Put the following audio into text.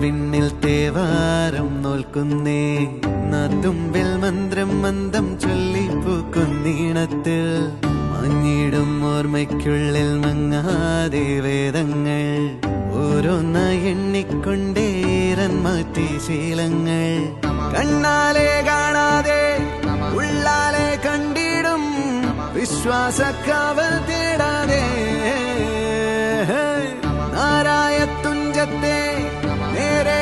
വിണ്ണിൽ തേവാരം നോൽക്കുന്നേ, നാത്തുമ്പിൽ മന്ത്രം മന്ദം ചൊല്ലിപ്പൂക്കുന്നീണത്തിൽ മഞ്ഞിടും ഓർമ്മയ്ക്കുള്ളിൽ മങ്ങാതെ വേദങ്ങൾ ഓരോന്നായി എണ്ണിക്കൊണ്ടേരൻ മാറ്റി ശീലങ്ങൾ. കണ്ണാലെ കാണാതെ ഉള്ളാലെ കണ്ടിടും വിശ്വാസക്കാവൽ തേടാതെ നാരായ തുഞ്ചത്തെ നേരെ